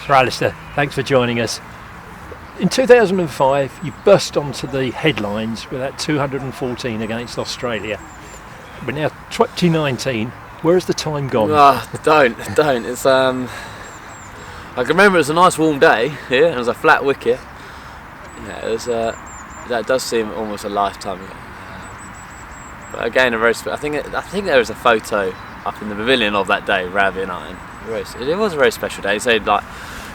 Sir Alastair, thanks for joining us. In 2005, you burst onto the headlines with that 214 against Australia. We're now 2019. Where has the time gone? Don't. It's I can remember it was a nice warm day here, and it was a flat wicket. Yeah, it was. That does seem almost a lifetime ago. But again, I think there was a photo up in the pavilion of that day, Ravi and I. It was a very special day. So like,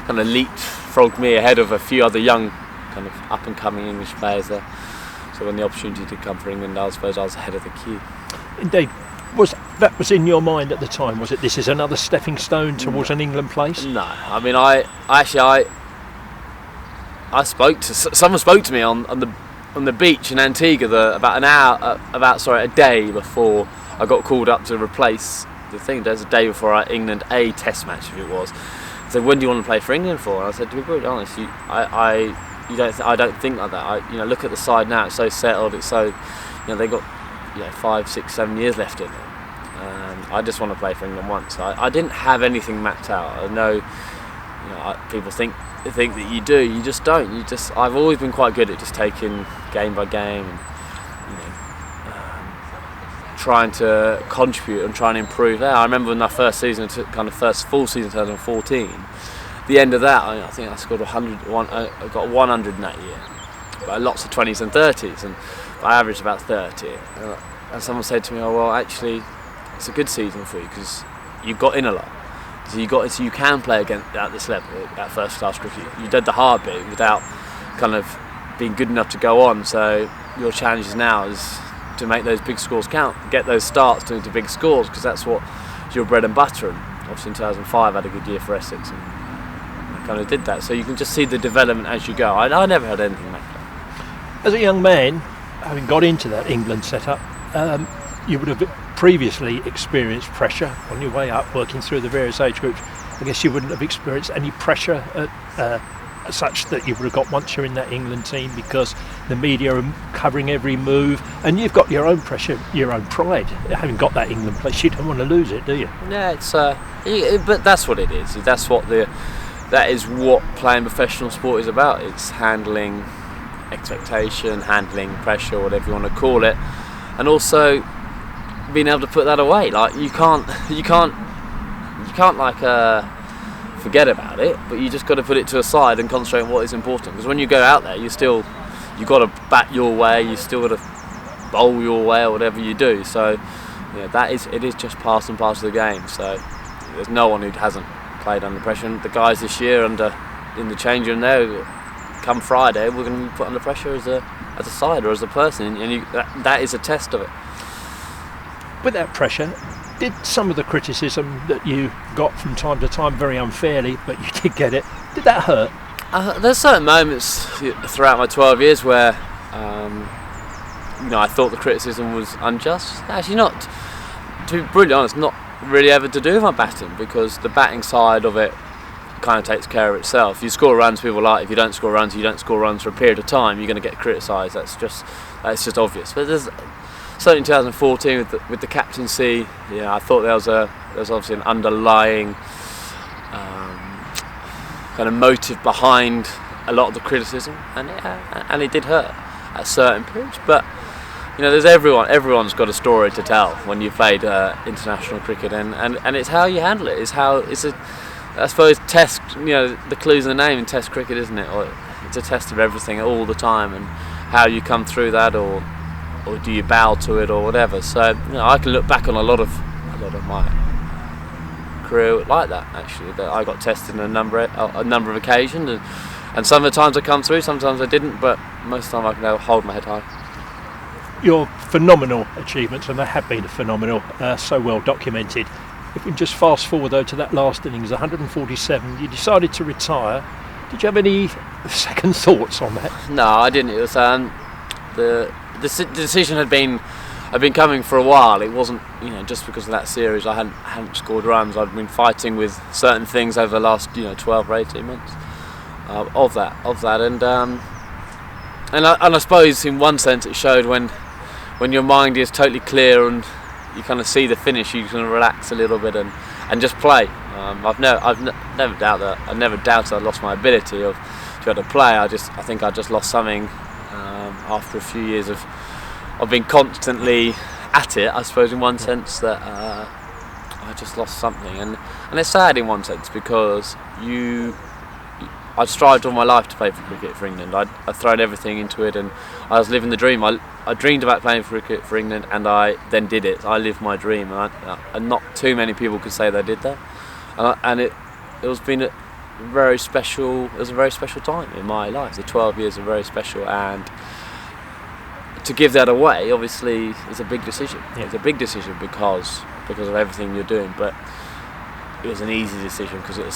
kind of leapfrogged me ahead of a few other young, kind of up and coming English players there. So when the opportunity did come for England, I suppose I was ahead of the queue. Indeed. Was in your mind at the time? Was it this is another stepping stone towards an England place? No, I mean I spoke to someone spoke to me on the beach in Antigua a day before I got called up to replace the thing. There's a day before our England A Test match, if it was. I said, when do you want to play for England for? And I said, to be brutally honest, I don't think like that. Look at the side now; it's so settled. It's so, they got 5, 6, 7 years left in it. I just want to play for England once. I didn't have anything mapped out. I know, people think that you do. You just don't. I've always been quite good at just taking game by game and trying to contribute and trying to improve there. I remember when our first full season, 2014. The end of that, I think I scored 100. I got 100 in that year, but lots of 20s and 30s, and I averaged about 30. And someone said to me, "Oh well, actually, it's a good season for you because you got in a lot. So you can play at this level, at first class cricket. You did the hard bit without kind of being good enough to go on. So your challenge now is to make those big scores count, get those starts to big scores, because that's what is your bread and butter." And obviously in 2005 I had a good year for Essex, and I kind of did that. So you can just see the development as you go. I never had anything like that. As a young man, having got into that England setup, you would have previously experienced pressure on your way up, working through the various age groups. I guess you wouldn't have experienced any pressure such that you would have got once you're in that England team, because the media are covering every move, and you've got your own pressure, your own pride. Having got that England place, you don't want to lose it, do you? Yeah, it's but that's what it is. That is what playing professional sport is about. It's handling expectation, handling pressure, whatever you want to call it, and also being able to put that away. Like you can't forget about it, but you just got to put it to a side and concentrate on what is important. Because when you go out there, you've got to bat your way, you still got to bowl your way, or whatever you do. So it is just part and parcel of the game. So there's no one who hasn't played under pressure. And the guys this year in the change room there, come Friday, we're going to be put under pressure as a side or as a person, and that is a test of it. With that pressure, did some of the criticism that you got from time to time, very unfairly, but you did get it, did that hurt? There's certain moments throughout my 12 years where I thought the criticism was unjust. Actually not, to be brutally honest, not really ever to do with my batting, because the batting side of it kind of takes care of itself. You score runs, people like. If you don't score runs, for a period of time, you're going to get criticised. That's just obvious. But there's certainly in 2014 with the captaincy, I thought there was obviously an underlying kind of motive behind a lot of the criticism, and it did hurt at certain periods. But there's everyone's got a story to tell when you played international cricket, and it's how you handle it. I suppose test, the clue's in the name in test cricket, isn't it? Or it's a test of everything all the time, and how you come through that, or do you bow to it, or whatever. So I can look back on a lot of my career like that, actually. That I got tested on a number of occasions, and some of the times I come through, sometimes I didn't, but most of the time I can hold my head high. Your phenomenal achievements, and they have been phenomenal, so well documented. If we can just fast forward though to that last innings, 147, you decided to retire. Did you have any second thoughts on that? No, I didn't. It was the decision had been coming for a while. It wasn't just because of that series. I hadn't scored runs. I'd been fighting with certain things over the last 12 or 18 months of that, and I suppose in one sense it showed when your mind is totally clear and you kind of see the finish, you can relax a little bit and just play. Never doubted I lost my ability to be able to play. I think I just lost something after a few years of being constantly at it, I suppose, in one sense, that I just lost something, and it's sad in one sense, because I'd strived all my life to play for cricket for England. I'd thrown everything into it, and I was living the dream. I dreamed about playing for cricket for England, and I then did it. I lived my dream, and not too many people could say they did that. And it was a very special time in my life. The 12 years are very special, and to give that away, obviously, is a big decision. Yeah. It's a big decision because of everything you're doing, but it was an easy decision because it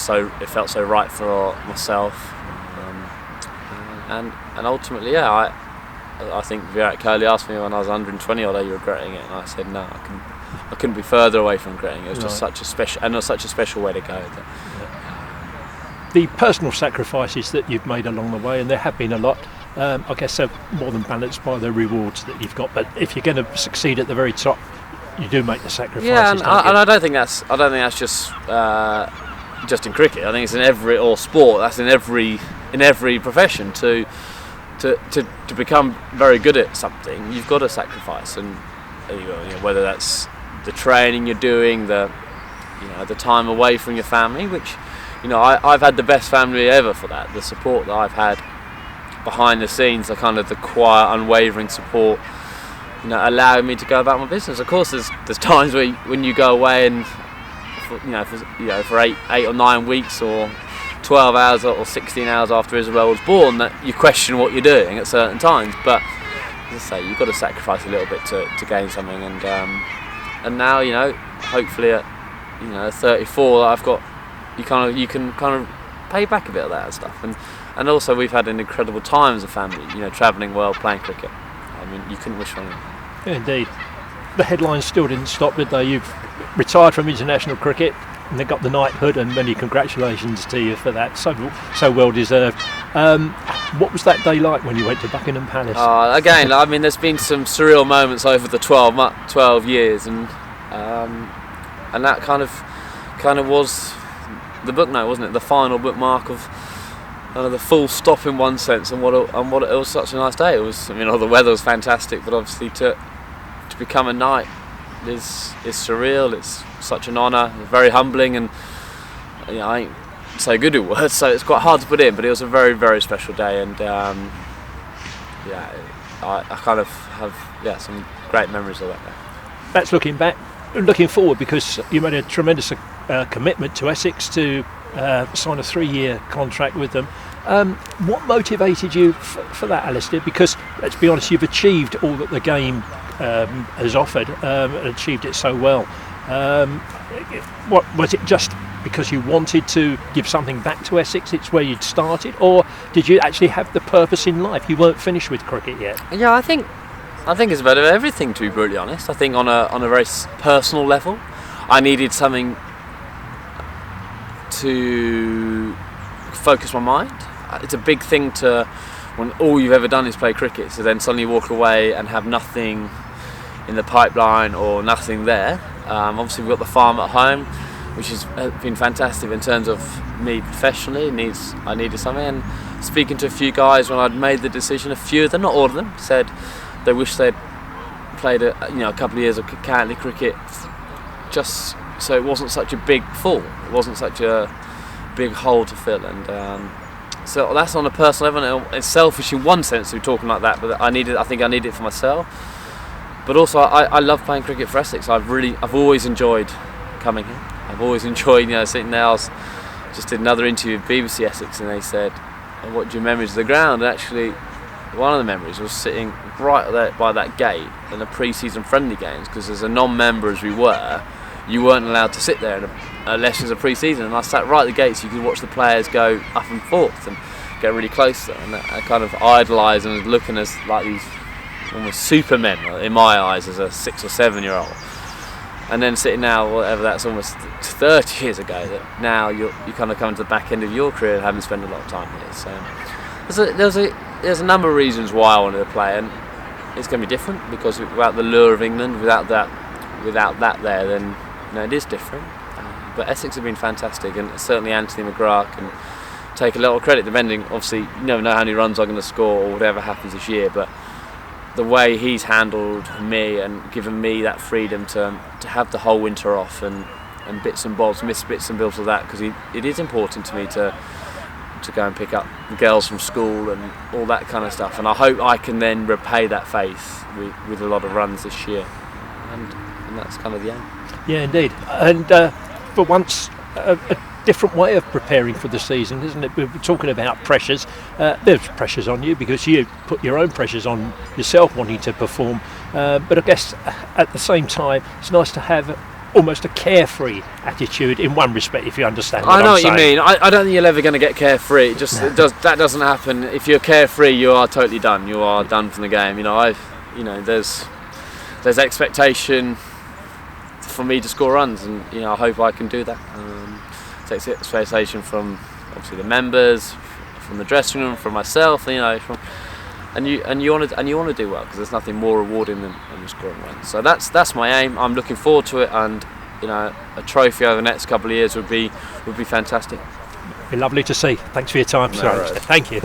felt so right for myself, and ultimately, yeah, I think Virat Kohli asked me when I was 120, "Are you regretting it?" And I said, "No, I couldn't be further away from regretting it. It was just such a special way to go." The personal sacrifices that you've made along the way, and there have been a lot, I guess they're more than balanced by the rewards that you've got. But if you're going to succeed at the very top, you do make the sacrifices. Yeah, and I don't think that's just in cricket. I think it's in every sport. That's in every profession. To become very good at something, you've got to sacrifice, and whether that's the training you're doing, the time away from your family, which I've had the best family ever for that. The support that I've had behind the scenes, the kind of the quiet, unwavering support, allowing me to go about my business. Of course, there's times when you go away and for 8 or 9 weeks or 12 hours or 16 hours after Isabel was born, that you question what you're doing at certain times. But as I say, you've got to sacrifice a little bit to gain something. And now, hopefully at 34, I've got you can kind of pay back a bit of that and stuff. And also, we've had an incredible time as a family. Travelling well, playing cricket. I mean, you couldn't wish for anything. Yeah, indeed. The headlines still didn't stop, did they? You've retired from international cricket, and they got the knighthood, and many congratulations to you for that. So well deserved. What was that day like when you went to Buckingham Palace? Again, I mean, there's been some surreal moments over the 12 years, and that kind of was the booknote, wasn't it? The final bookmark of the full stop in one sense, and it was such a nice day. It was, the weather was fantastic, but obviously to become a knight is surreal. It's such an honour, very humbling, and I ain't so good at words, so it's quite hard to put in. But it was a very, very special day, and I kind of have some great memories of that day. That's looking back. Looking forward, because you made a tremendous commitment to Essex to sign a 3-year contract with them. What motivated you for that, Alastair? Because let's be honest, you've achieved all that the game has offered, and achieved it so well. What was it? Just because you wanted to give something back to Essex? It's where you'd started, or did you actually have the purpose in life? You weren't finished with cricket yet. Yeah, I think it's about everything, to be brutally honest. I think on a very personal level, I needed something to focus my mind. It's a big thing when all you've ever done is play cricket, so then suddenly walk away and have nothing in the pipeline or nothing there. Obviously, we've got the farm at home, which has been fantastic in terms of me professionally. I needed something, and speaking to a few guys when I'd made the decision, a few of them, not all of them, said they wish they'd played a couple of years of county cricket, just so it wasn't such a big fall. It wasn't such a big hole to fill, and so that's on a personal level. It's selfish in one sense to be talking like that, but I think I need it for myself. But also, I love playing cricket for Essex. I've always enjoyed coming here. I've always enjoyed sitting there. I just did another interview with BBC Essex, and they said, "What do your memories of the ground?" And actually, one of the memories was sitting right there by that gate in the pre-season friendly games, because as a non-member as we were, you weren't allowed to sit there unless it was a pre-season. And I sat right at the gate, so you could watch the players go up and forth and get really close to them. And I kind of idolised and was looking as like these almost supermen in my eyes as a 6 or 7 year old. And then sitting now, whatever, that's almost 30 years ago, that now you kind of come to the back end of your career having spent a lot of time here. So there's a number of reasons why I wanted to play, and it's going to be different, because without the lure of England, without that there, then it is different. But Essex have been fantastic, and certainly Anthony McGrath can take a little credit, depending, obviously, you never know how many runs I'm going to score or whatever happens this year, but the way he's handled me and given me that freedom to have the whole winter off and bits and bobs, miss bits and bobs of that, because it is important to me to go and pick up the girls from school and all that kind of stuff, and I hope I can then repay that faith with a lot of runs this year, and that's kind of the aim. Yeah, indeed. And for once, a different way of preparing for the season, isn't it? We're talking about pressures. There's pressures on you because you put your own pressures on yourself wanting to perform, but I guess at the same time it's nice to have almost a carefree attitude in one respect, if you understand what I'm saying. I know what you mean. I don't think you're ever going to get carefree. That doesn't happen. If you're carefree, you are totally done. You are done from the game. There's expectation for me to score runs, and I hope I can do that. Takes expectation from obviously the members, from the dressing room, from myself. And you want to do well, because there's nothing more rewarding than scoring runs. So that's my aim. I'm looking forward to it, and a trophy over the next couple of years would be fantastic. Be lovely to see. Thanks for your time, sir. Thank you.